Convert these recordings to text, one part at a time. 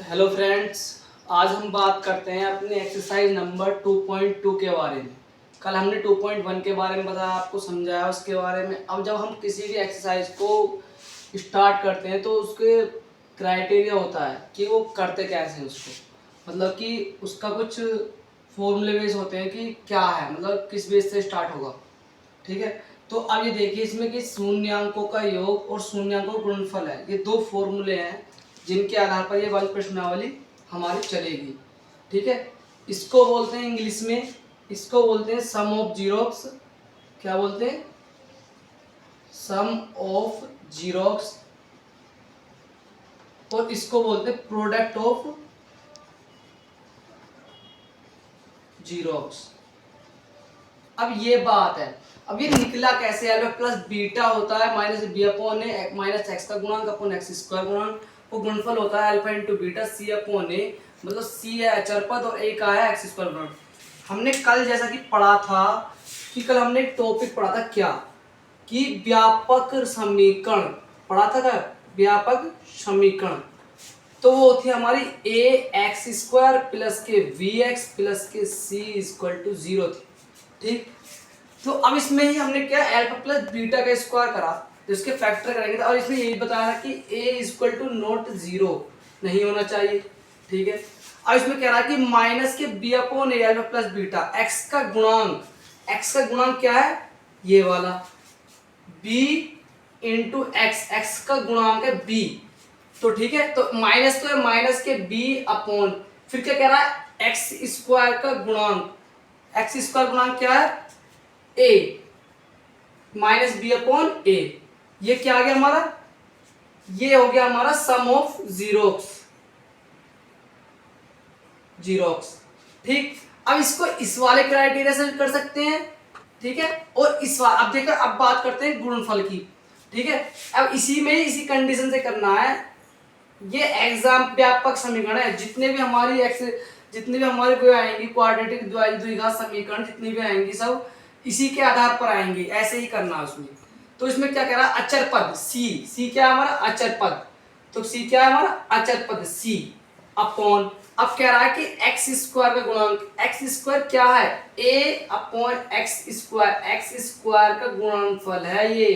Hello friends, आज हम बात करते हैं अपने एक्सरसाइज नंबर 2.2 के बारे में। कल हमने 2.1 के बारे में बताया, आपको समझाया उसके बारे में। अब जब हम किसी भी एक्सरसाइज को स्टार्ट करते हैं तो उसके क्राइटेरिया होता है कि वो करते कैसे हैं उसको, मतलब कि उसका कुछ फॉर्मूले बेस होते हैं कि क्या है, मतलब किस बेस से स्टार्ट होगा। ठीक है, तो अब ये देखिए इसमें कि शून्यांकों का योग और शून्यांकों का गुणनफल है, ये दो फॉर्मूले हैं जिनके आधार पर ये वाली प्रश्नावली हमारी चलेगी। ठीक है, इसको बोलते हैं इंग्लिश में, इसको बोलते हैं सम ऑफ जीरोक्स। क्या बोलते हैं? सम ऑफ जीरोक्स। और इसको बोलते हैं प्रोडक्ट ऑफ जीरोक्स। अब ये बात है, अब ये निकला कैसे? अल्फा प्लस बीटा होता है माइनस बी अपॉन ए माइनस एक्स का गुणांक अपॉन एक्स स्क्वायर गुणांक, वो गुणनफल होता है अल्फा इंटू बीटा सी अपॉन ए, मतलब सी है अचर पद और ए का है एक्स स्क्वायर गुणांक। हमने कल जैसा कि पढ़ा था कि कल हमने टॉपिक पढ़ा था क्या, कि व्यापक समीकरण पढ़ा था। क्या व्यापक समीकरण? तो वो थी हमारी ए एक्स स्क्वायर प्लस के वी एक्स प्लस के सी इक्वल टू 0 थी। ठीक, तो अब इसमें ही हमने क्या अल्फा प्लस बीटा का स्क्वायर करा, तो इसके फैक्टर करेंगे तो, और इसमें यही बताया कि a इक्वल टू नॉट 0 नहीं होना चाहिए। ठीक है, अब इसमें कह रहा है कि माइनस के b अपॉन ए अल्फा प्लस बीटा, x का गुणांक क्या है? ये वाला b इंटू एक्स का गुणांक है b। तो ठीक है, तो माइनस तो है, माइनस के b अपॉन, फिर क्या कह रहा है? एक्स स्क्वायर का गुणांक, एक्स स्क्वायर गुणांक क्या है? a माइनस बी अपॉन ए। ये क्या आ गया हमारा? ये हो गया हमारा सम ऑफ जीरोक्स। ठीक, अब इसको इस वाले क्राइटेरिया से कर सकते हैं। ठीक है, और इस वाले, अब देखो अब बात करते हैं गुणनफल की। ठीक है, अब इसी में इसी कंडीशन से करना है। ये एग्जाम व्यापक समीकरण है, जितने भी हमारे वो आएंगी क्वाड्रेटिक द्विघात समीकरण जितनी भी आएंगी सब इसी के आधार पर आएंगे, ऐसे ही करना उसमें। तो इसमें क्या कह रहा है? अचर पद सी क्या है हमारा? अचर पद। तो सी क्या है हमारा? अचर पद सी अपॉन, अब कह रहा है कि एक्स स्क्वायर का गुणांक, एक्स स्क्वायर क्या है? ए अपॉन एक्स स्क्वायर का गुणनफल है ये,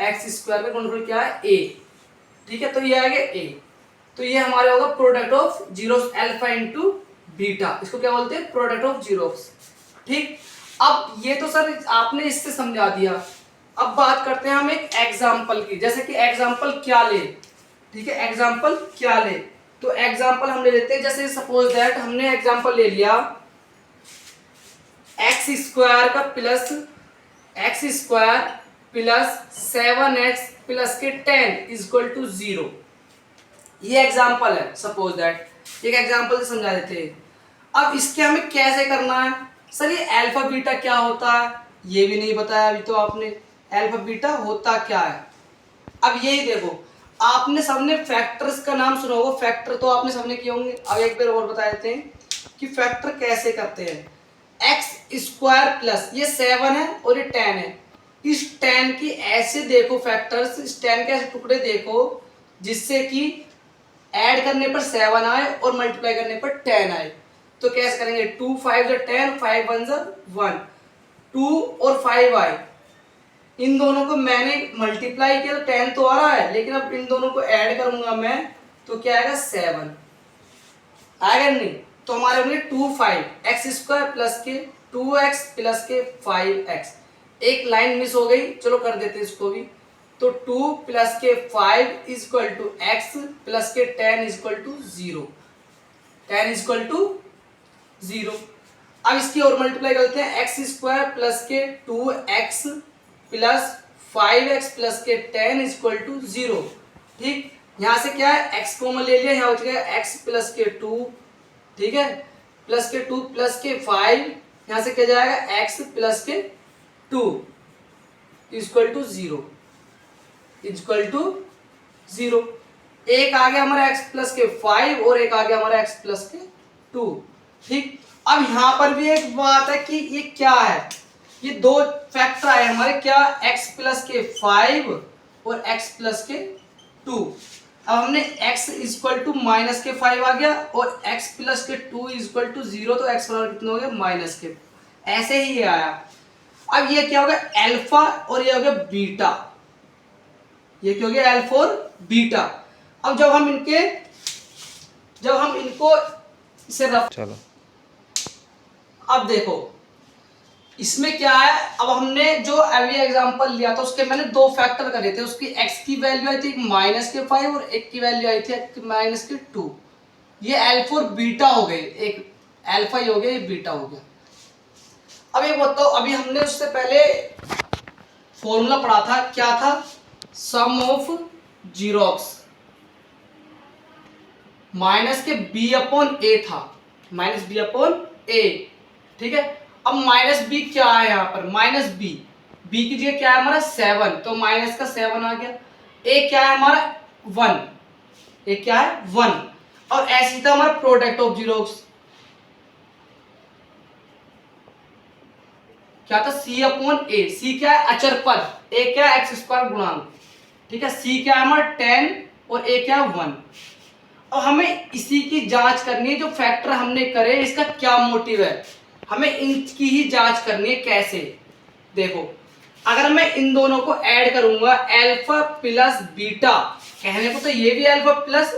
एक्स स्क्वायर का गुणनफल क्या है? ए। ठीक है, तो ये आ गया ए। तो ये हमारे होगा product of zeros alpha into beta, इसको क्या बोलते हैं? Product of zeros. ठीक, अब ये तो सर आपने इससे समझा दिया। अब बात करते हैं हम एक एग्जाम्पल की, जैसे कि एग्जाम्पल क्या ले। ठीक है, एग्जाम्पल क्या ले? तो एग्जाम्पल हम ले लेते हैं, जैसे सपोज दैट हमने एग्जाम्पल ले लिया एक्स स्क्वायर का plus x square plus 7x plus के 10 इक्वल टू 0। ये एग्जाम्पल है, सपोज दैट एक एग्जाम्पल से समझा देते हैं। अब इसके हमें कैसे करना है? सर ये अल्फा बीटा क्या होता है ये भी नहीं बताया अभी तो आपने, अल्फा बीटा होता क्या है? अब यही देखो, आपने सबने फैक्टर्स का नाम सुना होगा, फैक्टर तो आपने सबने किए होंगे। अब एक बार और बता देते हैं कि फैक्टर कैसे करते हैं। एक्स स्क्वायर प्लस ये 7 है और ये 10 है, इस 10 की ऐसे देखो फैक्टर्स, इस 10 के ऐसे टुकड़े देखो जिससे कि ऐड करने पर 7 आए और मल्टीप्लाई करने पर 10 आए। तो कैसे करेंगे? 2 5 10, 5 1 1, 2 और 5 आए, इन दोनों को मैंने मल्टीप्लाई किया तो 10 तो आ रहा है, लेकिन अब इन दोनों को ऐड करूंगा मैं तो क्या आएगा? 7 आएगा नहीं? तो हमारे होंगे 2 5 एक्स स्क्वायर प्लस के 2x प्लस के 5x। एक लाइन मिस हो गई, चलो कर देते इसको भी। तो 2 प्लस के 5 इक्वल टू एक्स प्लस के 10 इक्वल टू 0, 10 इक्वल टू 0। अब इसकी और मल्टीप्लाई करते हैं, एक्स स्क्वायर प्लस के 2x प्लस 5x प्लस के 10 इक्वल टू 0। ठीक, यहां से क्या है? x कॉमन ले लिया, यहां बच गया x प्लस के 2, ठीक है, प्लस के 2 प्लस के 5, यहां से क्या जाएगा? x प्लस के 2 इक्वल टू 0, इक्वल टू 0। एक आ गया हमारा x प्लस के 5 और एक आ गया हमारा x प्लस के 2। ठीक, अब यहां पर भी एक बात है कि ये क्या है? ये दो फैक्टर आए हमारे, क्या? x प्लस के 5 और x प्लस के 2। अब हमने x इक्वल टू माइनस के 5 आ गया और x प्लस के 2 इक्वल टू 0, तो x बराबर कितना हो गया माइनस के, ऐसे ही ये आया। अब ये क्या हो गया अल्फा और ये हो गया बीटा, ये क्या हो गया अल्फा और बीटा। अब जब हम इनको इसे रफ, चलो अब देखो इसमें क्या है। अब हमने जो अभी एग्जांपल लिया था उसके मैंने दो फैक्टर करे थे, उसकी x की वैल्यू आई थी माइनस के 5 और एक की वैल्यू आई थी माइनस के 2। ये अल्फा और बीटा हो गए, एक अल्फा ही हो गया, ये बीटा हो गया। अब ये बताओ, अभी हमने उससे पहले फॉर्मूला पढ़ा था, क्या था, सम ऑफ जीरोक्स माइनस के b अपॉन ए था, माइनस b अपॉन ए, ठीक है। अब माइनस बी क्या है यहाँ पर, माइनस बी की जगह क्या है हमारा 7, तो माइनस का 7 आ गया। ए क्या है हमारा 1, ए क्या है 1, और ऐसे था हमारा प्रोडक्ट ऑफ जीरोक्स, क्या था c अपॉन ए, c क्या है अचर पद, a क्या है एक्स स्क्वायर गुणांक, ठीक है। c क्या है हमारा 10 और a क्या है 1। और हमें इसी की जांच करनी है, जो फैक्टर हमने करे इसका क्या मोटिव है, हमें इनकी ही जांच करनी है। कैसे, देखो अगर मैं इन दोनों को ऐड करूंगा अल्फा प्लस बीटा, कहने को तो ये भी अल्फा प्लस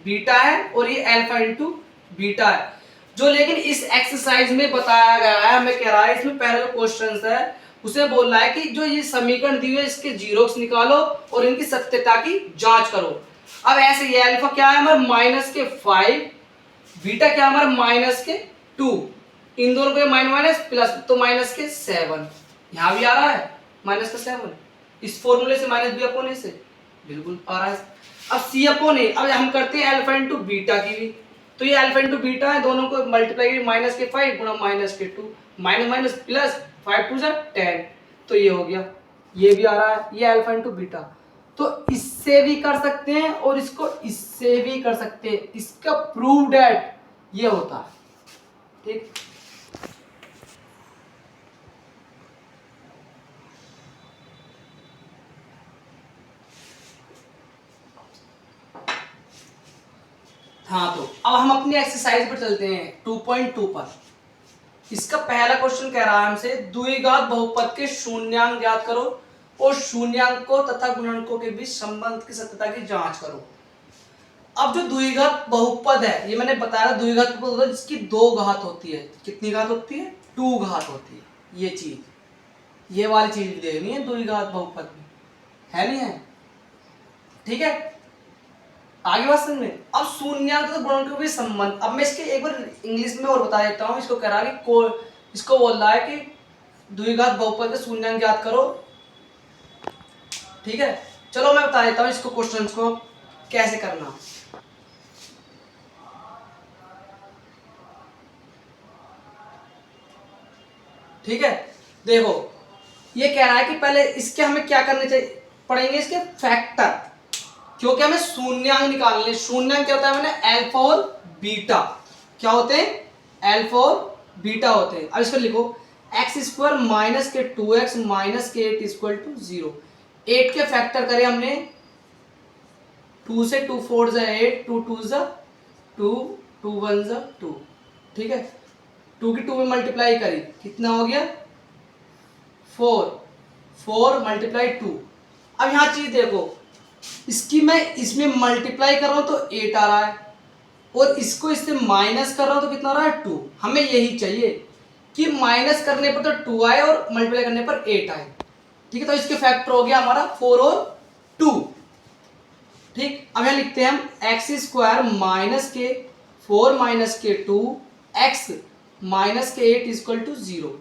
बीटा है और ये अल्फा इंटू बीटा है, जो लेकिन इस एक्सरसाइज में बताया गया है, हमें कह रहा है इसमें पहले जो क्वेश्चन है उसे बोल रहा है कि जो ये समीकरण दिए हुए इसके जीरोक्स निकालो और इनकी सत्यता की जांच करो। अब ऐसे ये अल्फा क्या है हमारा माइनस के 5, बीटा क्या है हमारा माइनस के 2, इन दोनों को माइनस माइनस प्लस, तो माइनस के 7 यहां भी आ रहा है, माइनस का 7 इस फॉर्मूले से माइनस बी अपॉन ए से बिल्कुल आ रहा है। अब सी अपॉन ए, अब हम करते हैं अल्फा इंटू बीटा की भी, तो ये अल्फा इंटू बीटा है, दोनों को मल्टीप्लाई करिए माइनस के 5 गुणा माइनस के 2, माइनस माइनस प्लस 5 टू 10, तो ये हो गया, ये भी आ रहा है, ये अल्फा इंटू बीटा। तो इससे भी कर सकते हैं और इसको इससे भी कर सकते हैं, इसका प्रूव दैट ये होता है, ठीक। हाँ, तो अब हम अपनी एक्सरसाइज पर चलते हैं 2.2 पर। इसका पहला क्वेश्चन कह रहा है हमसे द्विघात बहुपद के शून्यांक ज्ञात करो और शून्यांकों तथा गुणनकों के बीच संबंध की सत्यता की जांच करो। अब जो द्विघात बहुपद है, ये मैंने बताया द्विघात बहुपद जिसकी 2 घात होती है, कितनी घात होती है 2 घात होती है, ये चीज, ये वाली चीज भी देखनी है द्विघात बहुपद में, है नहीं है, ठीक है। आगे बात समझ में। अब शून्यांक तो गुणनकों के संबंध, अब मैं इसके एक बार इंग्लिश में और बता देता हूँ। इसको कह रहा है कि इसको बोल रहा है कि द्विघात बहुपद के शून्यांक ज्ञात करो, ठीक है। चलो मैं बता देता हूँ इसको, क्वेश्चन को कैसे करना। ठीक है, देखो ये कह रहा है कि पहले इसके हमें क्या करने चाहिए, पढ़ेंगे इसके फैक्टर, क्योंकि हमें शून्यांक निकालने। शून्यांक क्या होता है, मैंने अल्फा और बीटा क्या होते हैं, अल्फा और बीटा होते हैं। अब इसको लिखो एक्स स्क्वायर माइनस के 2x माइनस के 8 इक्वल टू 0। 8 के फैक्टर करे हमने, 2 से 2 4 जा 8, 2 2 जा 2, 2 1 जा 2, ठीक है। 2 की 2 में मल्टीप्लाई करी, कितना हो गया 4, 4 मल्टीप्लाई 2। अब यहाँ चीज देखो, इसकी मैं इसमें मल्टीप्लाई कर रहा हूं तो 8 आ रहा है और इसको इससे माइनस कर रहा हूं तो कितना आ रहा है 2। हमें यही चाहिए कि माइनस करने पर तो 2 आए और मल्टीप्लाई करने पर 8 आए, ठीक है। तो इसके फैक्टर हो गया हमारा 4 और 2, ठीक। अब यहां लिखते हैं हम एक्स स्क्वायर माइनस के 4 माइनस के 2 एक्स माइनस के 8 इक्वल टू 0,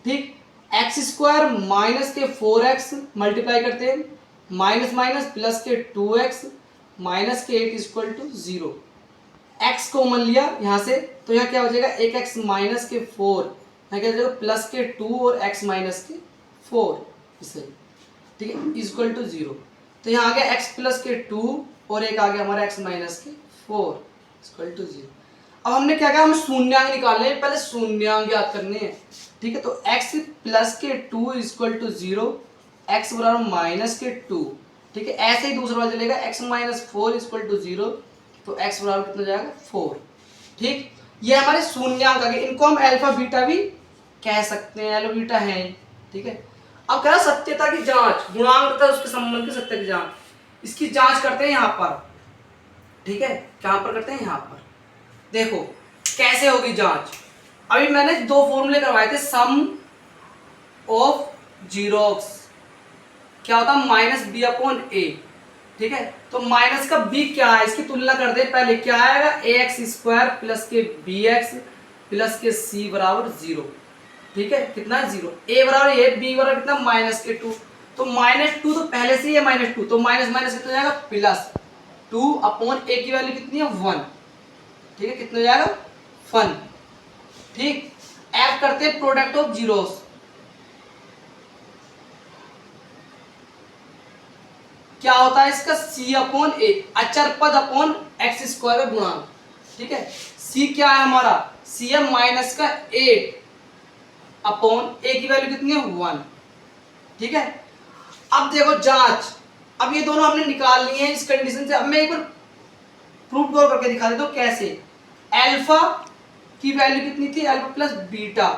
ठीक। एक्स स्क्वायर माइनस के 4x मल्टीप्लाई करते हैं, माइनस माइनस प्लस के 2x माइनस के 8 इक्वल टू 0। x कॉमन लिया यहाँ से, तो यहाँ क्या हो जाएगा, एक x माइनस के 4, यहाँ क्या हो जाएगा प्लस के 2 और x माइनस के 4 इसे, ठीक है, इक्वल टू 0। तो यहाँ आ गया x प्लस के 2 और एक आ गया हमारा x माइनस के 4 इक्वल टू 0। अब हमने क्या कहा, हम शून्यांक निकालने हैं, पहले शून्यांक याद करने हैं, ठीक है। तो x प्लस के 2 इक्वल टू 0, x बराबर माइनस के 2, ठीक है, ऐसे ही दूसरा वाला चलेगा x माइनस 4 इक्वल टू 0, तो x बराबर कितना हो जाएगा 4। ठीक, ये हमारे शून्यांक आ गए, इनको हम अल्फा बीटा भी कह सकते हैं, अल्फा बीटा है। ठीक है, अब कह रहा सत्यता की जांच, गुणांक तथा उसके संबंध की सत्य की जांच, इसकी जांच करते हैं यहाँ पर। ठीक है, कहां पर करते हैं, यहाँ पर। देखो कैसे होगी जांच। अभी मैंने दो फॉर्मूले करवाए थे, सम ऑफ जीरोक्स क्या होता है माइनस बी अपॉन ए। ठीक है, तो माइनस का बी क्या है, इसकी तुलना कर दे पहले, क्या आएगा ए एक्स स्क्वायर प्लस के बी एक्स प्लस के सी बराबर 0। ठीक है, कितना 0, ए बराबर ए, बी बराबर कितना माइनस के 2, तो माइनस 2 तो पहले से ही है माइनस 2, तो माइनस माइनस कितना जाएगा प्लस 2 अपॉन ए की वैल्यू कितनी है 1। ठीक है, कितना हो जाएगा 1। ठीक, ऐड करते हैं प्रोडक्ट ऑफ जीरोस, क्या होता है इसका c अपॉन ए, अचर पद अपॉन एक्स स्क्वायर का गुणांक। ठीक है, c क्या है हमारा, c है माइनस का 8 अपॉन ए की वैल्यू कितनी है 1। ठीक है, अब देखो जांच, अब ये दोनों हमने निकाल लिए हैं इस कंडीशन से। अब मैं एक बार प्रूफ करके दिखा देता हूं कैसे। अल्फा की वैल्यू कितनी थी, अल्फा प्लस बीटा,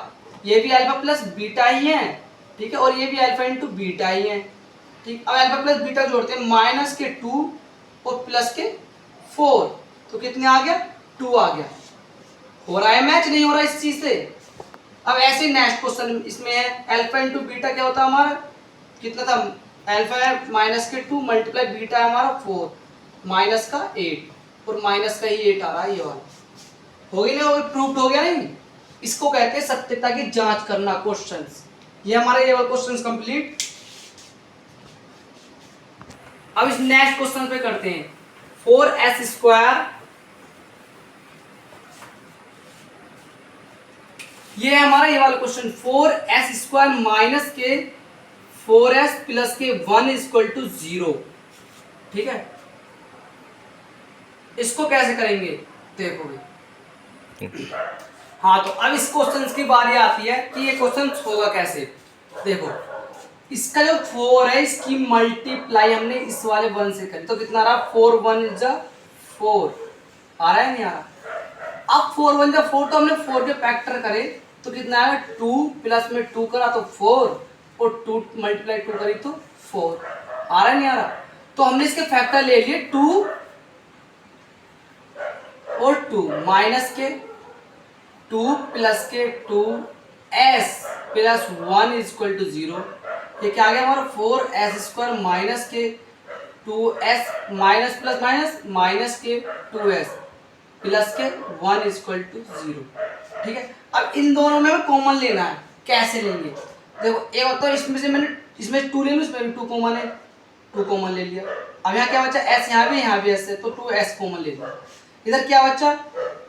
ये भी अल्फा प्लस बीटा ही है। ठीक है, और ये भी अल्फा इंटू बीटा ही है। ठीक, अब अल्फा प्लस बीटा जोड़ते हैं, माइनस के 2 और प्लस के 4, तो कितने आ गया 2 आ गया। हो रहा है मैच, नहीं हो रहा इस चीज से। अब ऐसे नेक्स्ट क्वेश्चन इसमें है, अल्फा इंटू बीटा क्या होता है हमारा, कितना था, अल्फा है माइनस के 2 मल्टीप्लाई बीटा है हमारा 4, माइनस का 8 और माइनस का ही 8 आ रहा है, ये वाला हो गई ना, प्रूफ हो गया नहीं। इसको कहते हैं सत्यता की जांच करना क्वेश्चंस। ये हमारे ये वाला क्वेश्चंस कंप्लीट। अब इस नेक्स्ट क्वेश्चन पे करते हैं, 4s स्क्वायर, ये है हमारा ये वाला क्वेश्चन, 4s स्क्वायर माइनस के 4s प्लस के 1 इक्वल टू 0। ठीक है, इसको कैसे करेंगे देखोगे। हाँ, तो अब इस क्वेश्चन की बारी आती है कि ये क्वेश्चन होगा कैसे। देखो इसका जो 4 है, इसकी मल्टीप्लाई हमने इस वाले 1 से करी, तो कितना आ रहा, 4 1 इज 4 आ रहा है, नहीं आ रहा। अब 4 1 जा 4, तो हमने 4 के फैक्टर करे तो कितना आएगा 2 प्लस में 2 करा तो 4 और 2 मल्टीप्लाई 2 करी तो 4 आ रहा है, नहीं आ रहा। तो हमने इसके फैक्टर ले लिए 2 और 2, माइनस के 2 प्लस के 2s प्लस 1 इक्वल टू 0। ये क्या आ गया हमारा 4s स्क्वायर माइनस के 2s minus plus minus minus के 2s प्लस के 1 इक्वल टू 0। ठीक है, अब इन दोनों में कॉमन लेना है, कैसे लेंगे देखो। एक होता है इसमें से मैंने इसमें 2 ले लूँ, इसमें भी 2 कॉमन है, 2 कॉमन ले लिया। अब यहाँ क्या बचा, s यहाँ भी s है, तो 2s कॉमन ले लिया। इधर क्या बचा,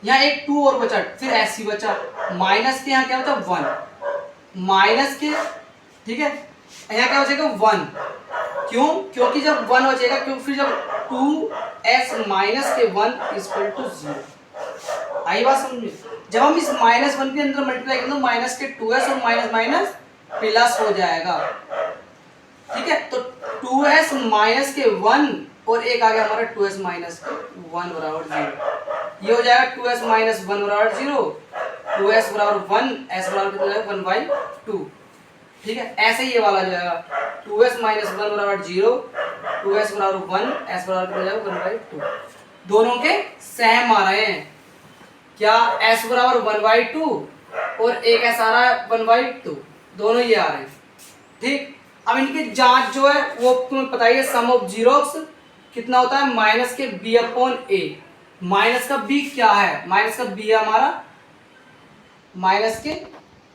यहाँ एक 2 और बचा, फिर s ही बचा, माइनस के यहाँ क्या बचा 1 माइनस के। ठीक है, यहाँ क्या बचेगा 1, क्यों, क्योंकि जब 1 बचेगा, क्योंकि फिर जब 2s माइनस के 1 इक्वल टू 0। आई बात समझ में। जब हम इस माइनस 1 के अंदर मल्टीप्लाई करें तो माइनस के 2s और माइनस माइनस प्लस हो जाएगा। ठीक है, तो 2s माइनस के 1 और एक आ गया हमारा 2s माइनस के 1 बराबर 0। ये हो जाएगा 2s माइनस 1 बराबर 0, 2s बराबर 1, s बराबर कितना हो जाएगा 1/2। ठीक है, ऐसे ही ये वाला जो है 2s माइनस 1 बराबर 0, 2s बराबर 1, s बराबर कितना हो जाएगा 1/2। दोनों के सेम आ रहे हैं, क्या s बराबर 1/2 और एक s आ रहा है 1/2, दोनों ये आ रहे हैं। ठीक, अब इनकी जांच जो है वो तुम्हें पता ही है, सम ऑफ जीरोक्स कितना होता है माइनस के b अपॉन a। माइनस का b क्या है, माइनस का b है हमारा माइनस के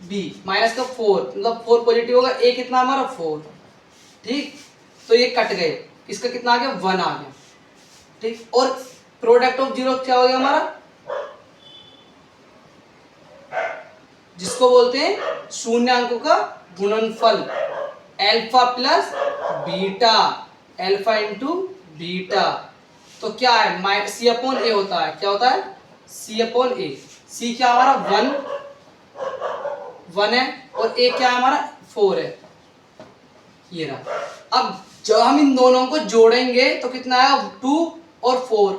b, माइनस का 4, मतलब 4 पॉजिटिव होगा, a कितना हमारा 4। ठीक, तो ये कट गए, इसका कितना आ गया 1 आ गया। ठीक, और प्रोडक्ट ऑफ जीरो क्या हो गया हमारा, जिसको बोलते हैं शून्य अंकों का गुणनफल, alpha plus beta, alpha into beta. तो क्या है सी अपॉन ए होता है, क्या होता है सी अपॉन ए। सी क्या हमारा 1 है और ए क्या हमारा 4 है, ये रहा। अब जब हम इन दोनों को जोड़ेंगे तो कितना आएगा 2 और 4,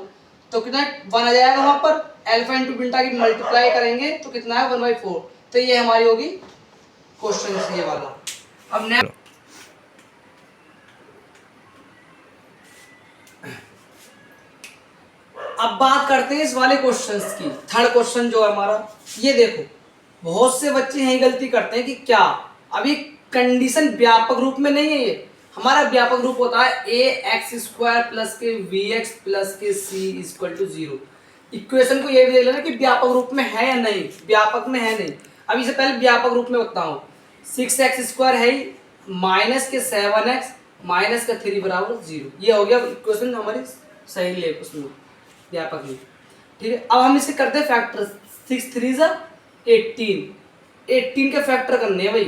तो कितना 1 आ जाएगा वहां पर। अल्फा इंटू बीटा की मल्टीप्लाई करेंगे तो कितना है 1/4। तो ये हमारी होगी क्वेश्चन ये वाला। अब नेक्स्ट अब बात करते हैं इस वाले क्वेश्चंस की। थर्ड क्वेश्चन जो है हमारा, ये देखो बहुत से बच्चे यही गलती करते हैं कि क्या अभी कंडीशन व्यापक रूप में नहीं है। ये हमारा व्यापक रूप होता है ax² प्लस के vx प्लस के c इक्वल टू 0। इक्वेशन को ये भी देख लेना कि व्यापक रूप में है या नहीं, व्यापक में है नहीं। अब इससे पहले व्यापक रूप में बताऊं, 6x² है ही, माइनस के 7x माइनस का 3 बराबर 0। ये हो गया इक्वेशन हमारी सही है उसमें व्यापक में। ठीक है, अब हम इसे करते हैं फैक्टर। 6 3 18, 18 के फैक्टर करने हैं भाई,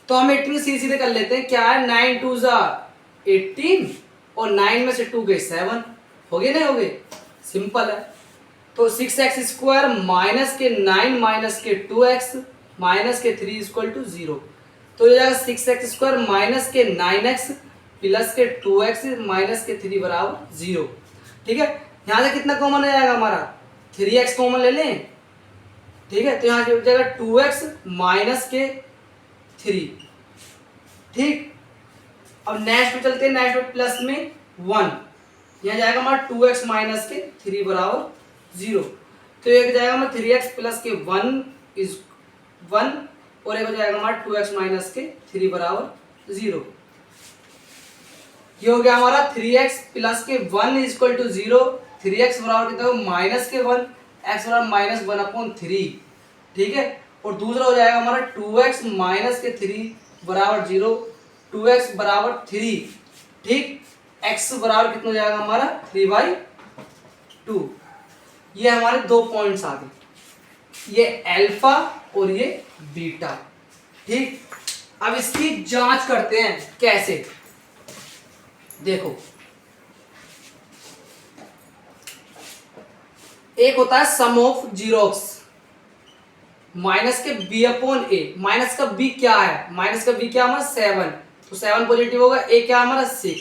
तो हम 18 सीधे कर लेते हैं। क्या है 9 2 18 और 9 में से 2 गए 7, हो गए नहीं हो गए, सिंपल है। तो 6x² माइनस के 9 माइनस के 2x माइनस के 3 इक्वल टू 0। तो ये जाएगा 6x² माइनस के 9x प्लस के 2x माइनस के 3 बराबर 0। ठीक है, यहाँ से कितना कॉमन आ जाएगा हमारा, 3x कॉमन ले लें। ठीक है, तो यहाँ हो जाएगा 2x माइनस के 3। ठीक, अब नेक्स्ट पे चलते हैं। नेक्स्ट पे प्लस में 1, यहाँ जाएगा हमारा 2x माइनस के 3 बराबर 0। तो एक जाएगा हमारा 3x प्लस के 1 इज 1 और एक हो जाएगा हमारा 2x माइनस के 3 बराबर 0। ये हो गया हमारा 3x प्लस के 1 इक्वल टू 0। 3x बराबर कितना होगा माइनस के 1, x बराबर माइनस 1/3। ठीक है, और दूसरा हो जाएगा हमारा 2x माइनस के 3 बराबर 0, 2x बराबर 3। ठीक, x बराबर कितना हो जाएगा हमारा 3/2। ये हमारे दो पॉइंट्स आ गए, ये अल्फा और ये बीटा। ठीक, अब इसकी जांच करते हैं कैसे। देखो एक होता है सम ऑफ जीरोक्स माइनस के b/a। माइनस का b क्या है, माइनस का b क्या हमारा 7, तो 7 पॉजिटिव होगा। a क्या हमारा 6।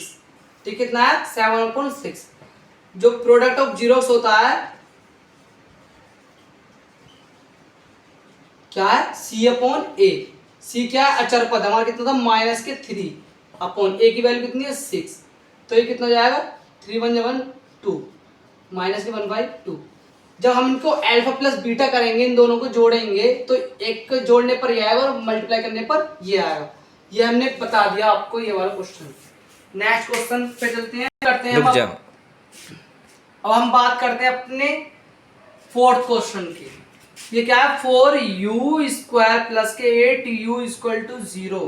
ठीक, कितना है 7/6। जो प्रोडक्ट ऑफ जीरोक्स होता है क्या है c/a। c क्या है अचर पद, हमारा कितना था माइनस के 3/a की वैल्यू कितनी है 6। तो ये कितना हो जाएगा 3 1 1 2 माइनस के 1/2। जब हम इनको अल्फा प्लस बीटा करेंगे, इन दोनों को जोड़ेंगे तो एक को जोड़ने पर ये आएगा और मल्टीप्लाई करने पर ये आएगा। ये हमने बता दिया आपको ये वाला क्वेश्चन। नेक्स्ट क्वेश्चन पे चलते हैं, करते हैं अब हम बात करते हैं अपने फोर्थ क्वेश्चन की। ये क्या है 4u² प्लस के 8u इक्वल टू 0।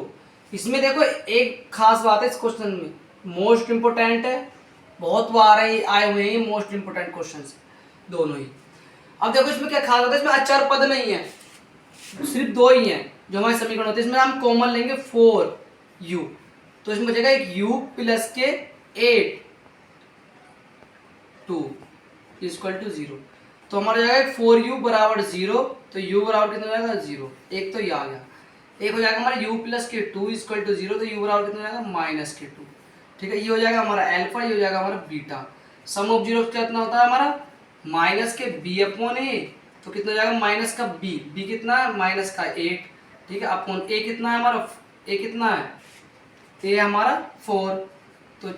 इसमें देखो एक खास बात है इस क्वेश्चन में, मोस्ट इंपोर्टेंट है, बहुत बार आए हुए हैं मोस्ट इंपोर्टेंट क्वेश्चंस दोनों ही। अब देखो इसमें क्या खास होता है, इसमें अचर पद नहीं है, सिर्फ दो ही हैं जो हमारे समीकरण होते हैं। इसमें हम कॉमन लेंगे 4u, तो इसमें बचेगा एक u प्लस के 8 2 इक्वल टू 0। तो हमारा जाएगा 4u बराबर 0, तो u बराबर कितना हो जाएगा 0। एक तो ये आ गया, एक हो जाएगा हमारा u प्लस के 2 इक्वल टू 0, तो u बराबर कितना हो जाएगा माइनस के 2। ठीक है, ये हो जाएगा हमारा अल्फा, ये हो जाएगा हमारा बीटा। सम ऑफ जीरो कितना होता है हमारा माइनस के b/a, तो कितना हो जाएगा माइनस का b कितना है माइनस का 8। ठीक है, अपॉन a कितना है हमारा, a कितना है a हमारा 4, तो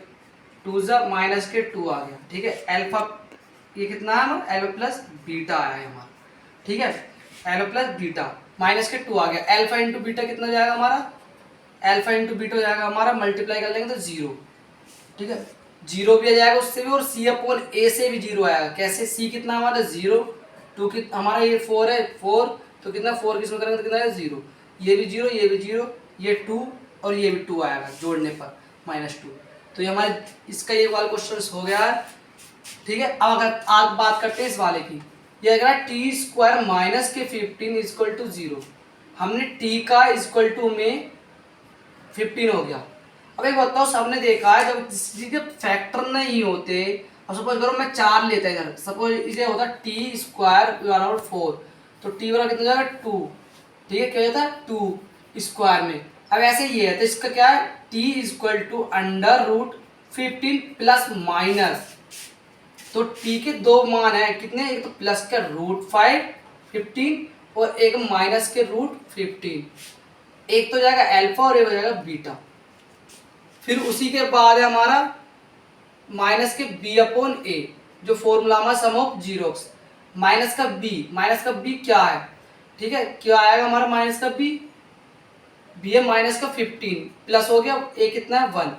2 माइनस के 2 आ गया। ठीक है, अल्फा ये कितना है हमारा अल्फा प्लस बीटा आया है हमारा। ठीक है, अल्फा प्लस बीटा माइनस के 2 आ गया। अल्फा इंटू बीटा कितना हो जाएगा हमारा, अल्फा इंटू बीटा हो जाएगा हमारा, मल्टीप्लाई कर लेंगे तो 0। ठीक है, 0 भी आ जाएगा उससे भी, और c/a से भी 0 आएगा। कैसे, c कितना हमारा 0, 2 की हमारा ये 4 है 4, तो कितना 4 किसमें करेंगे तो कितना है 0, ये भी 0 ये भी 0, ये 2 और ये भी 2 आएगा जोड़ने पर -2। तो ये हमारे इसका ये वाला क्वेश्चन हो गया है। ठीक है, अब अगर आप बात करते हैं इस वाले की, ये अगर t² माइनस के 15 इक्वल टू 0, हमने t का इक्वल टू में 15 हो गया। अब एक बताओ, सबने देखा है जब किसी के फैक्टर नहीं होते, अब सपोज करो मैं 4 लेता है इधर, सपोज इसे होता t² बराबर 4, तो t बराबर कितना हो जाएगा 2। ठीक है, क्या होता है 2 स्क्वायर में, अब ऐसे ये है तो इसका क्या है, t equal to under root 15 plus minus, तो t के दो मान है कितने, एक तो प्लस का रूट 15 और एक माइनस के रूट 15, एक तो जाएगा अल्फा और एक हो जाएगा बीटा। फिर उसी के बाद है हमारा माइनस के b अपॉन a, जो फॉर्मूला हमारा सम ऑफ जीरोक्स, माइनस का b क्या है, ठीक है, क्या आएगा हमारा माइनस का b है माइनस का 15 प्लस हो गया a कितना है 1,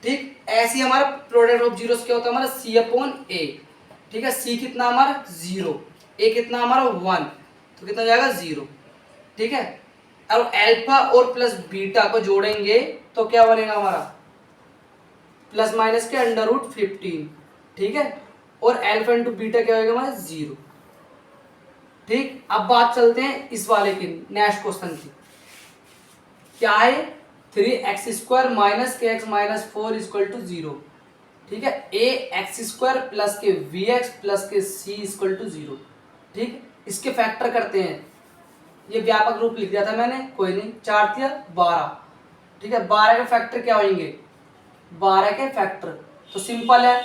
ठीक। ऐसे ही हमारा प्रोडक्ट ऑफ जीरोस क्या होता है हमारा c अपॉन a, ठीक है, c कितना हमारा 0, a कितना हमारा 1, तो कितना जाएगा 0, ठीक है। अब अल्फा और प्लस बीटा को जोड़ेंगे तो क्या बनेगा हमारा प्लस माइनस के अंडर रूट 15, ठीक है, और अल्फा इंटू बीटा क्या होगा हमारा 0, ठीक। अब बात चलते हैं इस वाले की, नेक्स्ट क्वेश्चन की, क्या है 3x² माइनस के एक्स माइनस 4 इक्वल टू 0, ठीक है, ax² प्लस के vx प्लस के c इक्वल टू 0, ठीक। इसके फैक्टर करते हैं, ये व्यापक रूप लिख दिया था मैंने, कोई नहीं, 4 तिया 12, ठीक है, 12 के फैक्टर क्या होंगे, 12 के फैक्टर तो सिंपल है,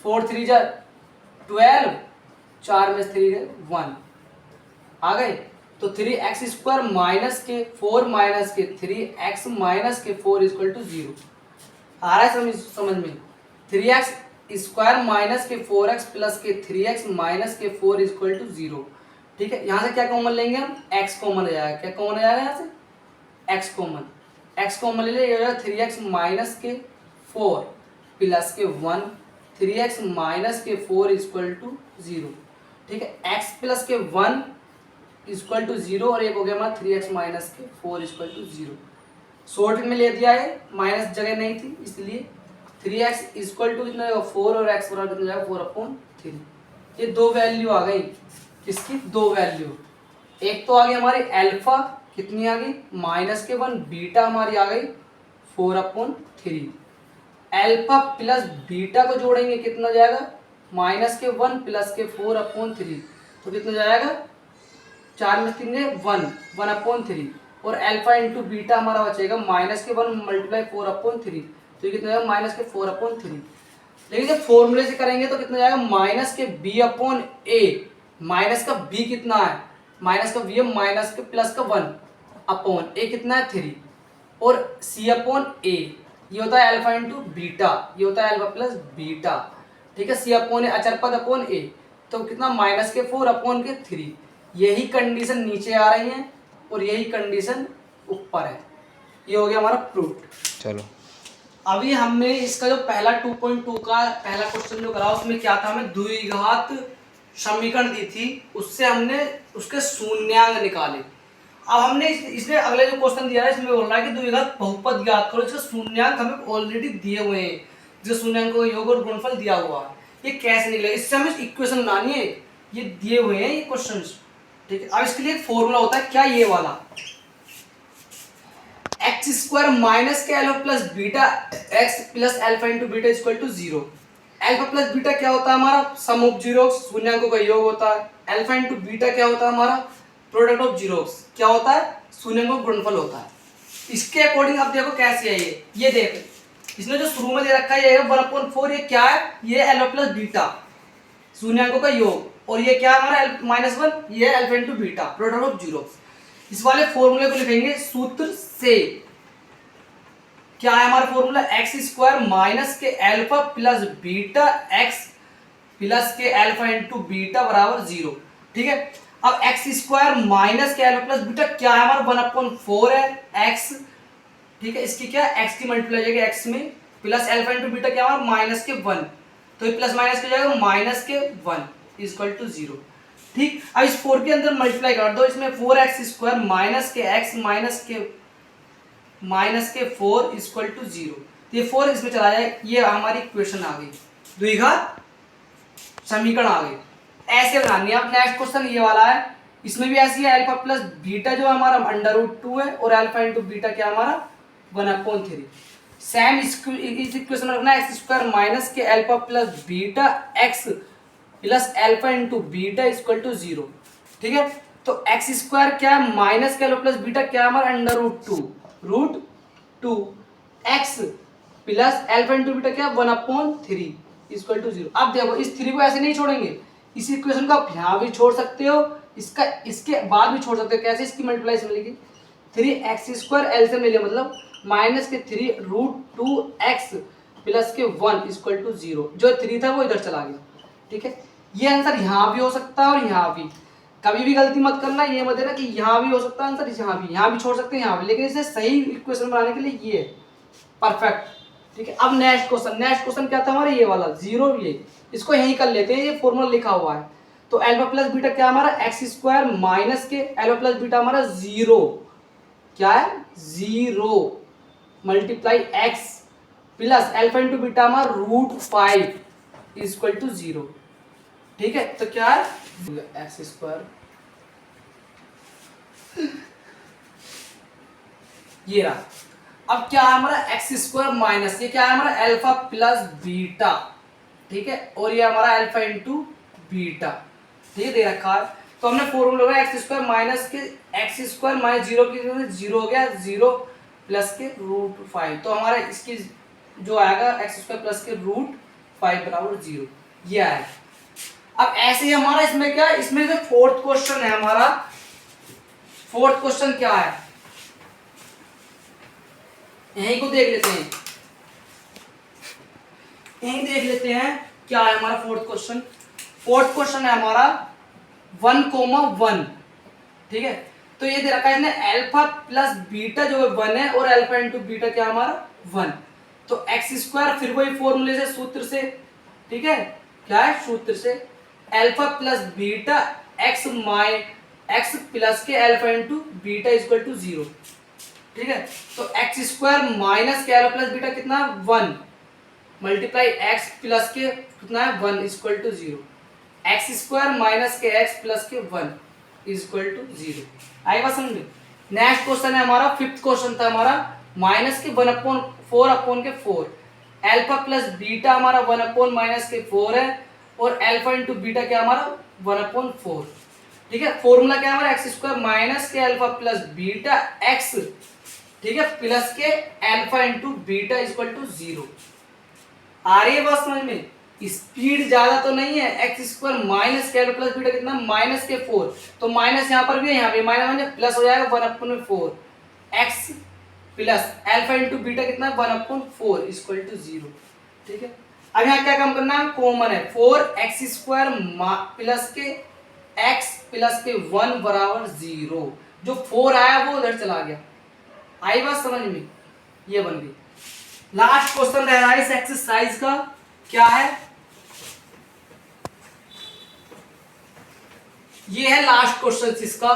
4 3 जा 12, 4 में 3 1 आ गए, तो 3x² माइनस के 4 माइनस के 3x माइनस के 4 इक्वल टू 0 आ रहा है समझ में, 3x² माइनस के 4x प्लस के 3x माइनस के 4 इक्वल टू 0, ठीक है। यहाँ से क्या कॉमन लेंगे हम, x कॉमन हो जाएगा, क्या कॉमन हो जाएगा यहाँ से x कॉमन ले लेंगे, 3x माइनस के 4 प्लस के 1, 3x माइनस के 4 इक्वल टू 0, ठीक है, x प्लस के 1 इक्वल टू 0 और एक हो गया हमारा 3x माइनस के 4 इक्वल टू 0, शॉर्ट में ले दिया है, माइनस जगह नहीं थी इसलिए 3x इक्वल टू कितना जाएगा 4 और x बराबर कितना जाएगा 4/3, ये दो वैल्यू आ गई, किसकी, दो वैल्यू, एक तो आ गई हमारी अल्फा कितनी आ गई माइनस के 1, बीटा हमारी आ गई 4/3, अल्फा प्लस बीटा को जोड़ेंगे कितना जाएगा माइनस के 1 प्लस के 4/3, तो कितना जाएगा 4 में 3 1/3, और अल्फा इंटू बीटा हमारा बचेगा माइनस के 1 मल्टीप्लाई 4/3, तो ये कितना जाएगा माइनस के 4/3, लेकिन जब फॉर्मूले से करेंगे तो कितना जाएगा माइनस के b अपॉन a, माइनस का b कितना है, माइनस का b है माइनस के प्लस का 1 अपॉन a कितना है 3, और c अपॉन a ये होता है अल्फा इंटू बीटा, ये होता है अल्फा प्लस बीटा, ठीक है, c अपॉन a अचर पद अपॉन a, तो कितना माइनस के 4 अपॉन के 3, यही कंडीशन नीचे आ रही है और यही कंडीशन ऊपर है, ये हो गया हमारा प्रूफ। चलो अभी हमने इसका जो पहला 2.2 का पहला क्वेश्चन जो करा उसमें क्या था, हमें द्विघात समीकरण दी थी, उससे हमने उसके शून्यांक निकाले। अब हमने इसमें अगले जो क्वेश्चन दिया है इसमें बोल रहा है कि द्विघात बहुपद ज्ञात करो, इसका शून्यांक हमें ऑलरेडी दिए हुए हैं, जिसके शून्यांक का योग और गुणनफल दिया हुआ है, ये कैसे निकलेगा, इससे हमें इक्वेशन बनानी है, ये दिए हुए हैं ये क्वेश्चन, ठीक है। अब इसके लिए एक फॉर्मूला होता है क्या, ये वाला x² माइनस के alpha plus beta x plus alpha into beta equal to 0, alpha plus beta क्या होता है हमारा सम ऑफ जीरोस, शून्यांकों का योग होता है, अल्फा इंटू बीटा क्या होता है हमारा प्रोडक्ट ऑफ जीरोस, क्या होता है शून्यांकों का गुणनफल होता है। इसके अकॉर्डिंग अब देखो कैसे है ये देख, इसने जो शुरू में दे रखा है ये 1/4, ये क्या है, ये अल्फा प्लस बीटा शून्यांकों का योग, और ये क्या है हमारा -1, ये alpha into beta product of zeros. इस वाले फॉर्मूले को लिखेंगे सूत्र से, क्या है हमारा फॉर्मूला, x² माइनस के alpha plus beta x plus के अल्फा इंटू बीटा बराबर 0, ठीक है। अब x² माइनस के अल्फा प्लस बीटा क्या है हमारा 1/4 है x, ठीक है, इसकी क्या x की मल्टीप्लाई हो जाएगी x में, प्लस अल्फा इंटू बीटा क्या हमारा माइनस के 1, तो ये प्लस माइनस हो जाएगा माइनस के 1 इक्वल टू 0, ठीक। अब इस 4 के अंदर मल्टीप्लाई कर दो, इसमें 4x² माइनस के x माइनस के 4 इक्वल टू 0, तो ये 4 इसमें चला जाए, ये हमारी इक्वेशन आ गई, द्विघात समीकरण आ गई। ऐसे बनानी है। अब नेक्स्ट क्वेश्चन ये वाला है, इसमें भी ऐसी है, अल्फा प्लस बीटा जो हमारा √2 है और अल्फा इंटू बीटा क्या हमारा 1/3, सेम इस इक्वेशन में रखना है, x² माइनस के alpha plus beta x plus alpha into beta equal to 0, ठीक है। तो x² क्या है माइनस के अल्फा प्लस बीटा क्या हमारा √2 root two x plus alpha into beta क्या 1/3 इक्वल टू 0। अब देखो इस 3 को ऐसे नहीं छोड़ेंगे, इस इक्वेशन को आप यहाँ भी छोड़ सकते हो, इसका इसके बाद भी छोड़ सकते हो। कैसे? इसकी मल्टीप्लाई से मिलेगी 3x² एलसीएम ले लिया, मतलब माइनस के 3√2x प्लस के 1 इक्वल टू 0। जो 3 था वो इधर चला गया। ठीक है, ये आंसर यहाँ भी हो सकता है और यहाँ भी। कभी भी गलती मत करना, ये मत देना कि यहाँ भी हो सकता है आंसर, यहाँ भी छोड़ सकते हैं, यहाँ भी, लेकिन इसे सही इक्वेशन बनाने के लिए ये परफेक्ट। ठीक है, अब नेक्स्ट क्वेश्चन क्या था हमारा? ये वाला 0, ये इसको यहीं कर लेते हैं, ये फॉर्मूला लिखा हुआ है। तो अल्फा प्लस बीटा क्या हमारा? x² माइनस के अल्फा प्लस बीटा हमारा 0 क्या है? 0 multiply x plus alpha into beta हमारा √5 इक्वल टू 0। ठीक है, तो क्या है? x², ये रहा। अब क्या है हमारा? x² माइनस ये क्या है हमारा? Alpha plus beta. ठीक है, और ये हमारा अल्फा इंटू बीटा। ठीक है, दे रखा है। तो हमने फॉर्मूला लगाया x² माइनस के x² माइनस 0 की 0 हो गया, 0 प्लस के √5। तो हमारा इसकी जो आएगा x² प्लस के √5 बराबर 0, ये आएगा। अब ऐसे ही हमारा इसमें क्या है? इसमें जो फोर्थ क्वेश्चन है हमारा, फोर्थ क्वेश्चन क्या है? यहीं को देख लेते हैं, यहीं देख लेते हैं क्या है हमारा फोर्थ क्वेश्चन। फोर्थ क्वेश्चन है हमारा 1,1। ठीक है, तो ये दे रखा है इसने अल्फा प्लस बीटा जो है 1 है, और अल्फा इंटू बीटा क्या हमारा 1। तो x², फिर वही फॉर्मूले से, सूत्र से। ठीक है, क्या है? सूत्र से alpha plus beta x plus के alpha into beta equal to 0। ठीक है, तो x² माइनस के अल्फा प्लस बीटा कितना? 1 मल्टीप्लाई x प्लस के कितना है? 1 इक्वल टू 0। x² माइनस के x प्लस के 1 इक्वल टू 0। आई बात समझ में? नेक्स्ट क्वेश्चन है हमारा, फिफ्थ क्वेश्चन था हमारा, माइनस के 1/4 अल्फा प्लस बीटा हमारा 1/-4 है, और अल्फा इंटू बीटा क्या हमारा? 1/4। ठीक है, फॉर्मूला क्या है हमारा? x² माइनस के अल्फा प्लस बीटा x, ठीक है, प्लस के alpha into beta equal to 0। आ रही है बात समझ में? स्पीड ज्यादा तो नहीं है। x² माइनस के अल्फा प्लस बीटा कितना? माइनस के 4। तो माइनस यहाँ पर भी है, यहाँ पे माइनस प्लस हो जाएगा 1/4 x plus alpha into beta कितना? 1/4 इक्वल टू 0। ठीक है, अब यहाँ क्या काम करना है? कॉमन है, 4x² प्लस के x प्लस के 1 बराबर 0। जो 4 आया वो उधर चला गया। आई बात समझ में? ये बन गई। लास्ट क्वेश्चन रह रहा है इस एक्सरसाइज का, क्या है? ये है लास्ट क्वेश्चन इसका,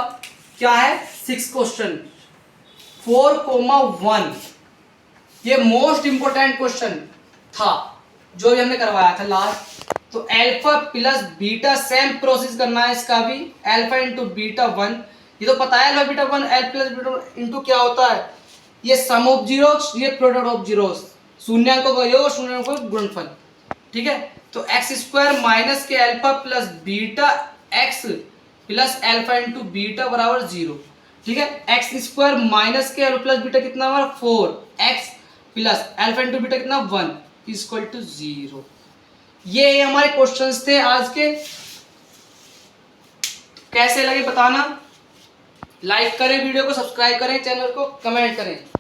क्या है? 6 क्वेश्चन 4,1। ये मोस्ट इंपोर्टेंट क्वेश्चन था जो हमने करवाया था लास्ट। तो alpha plus beta same process करना है इसका भी, अल्फा इंटू बीटा 1। ये तो पता है alpha beta 1 alpha plus beta into क्या होता है? ये सम ऑफ जीरोस, ये प्रोडक्ट ऑफ जीरोस, शून्यांकों का योग, शून्यांकों का गुणनफल। ठीक है, तो x² माइनस के alpha plus beta x plus alpha into beta बराबर 0। ठीक है, x² माइनस के अल्फा प्लस बीटा कितना हमारा? 4x plus alpha into beta कितना? 1 इक्वल टू 0। ये हमारे क्वेश्चंस थे आज के। कैसे लगे बताना, लाइक करें वीडियो को, सब्सक्राइब करें चैनल को, कमेंट करें।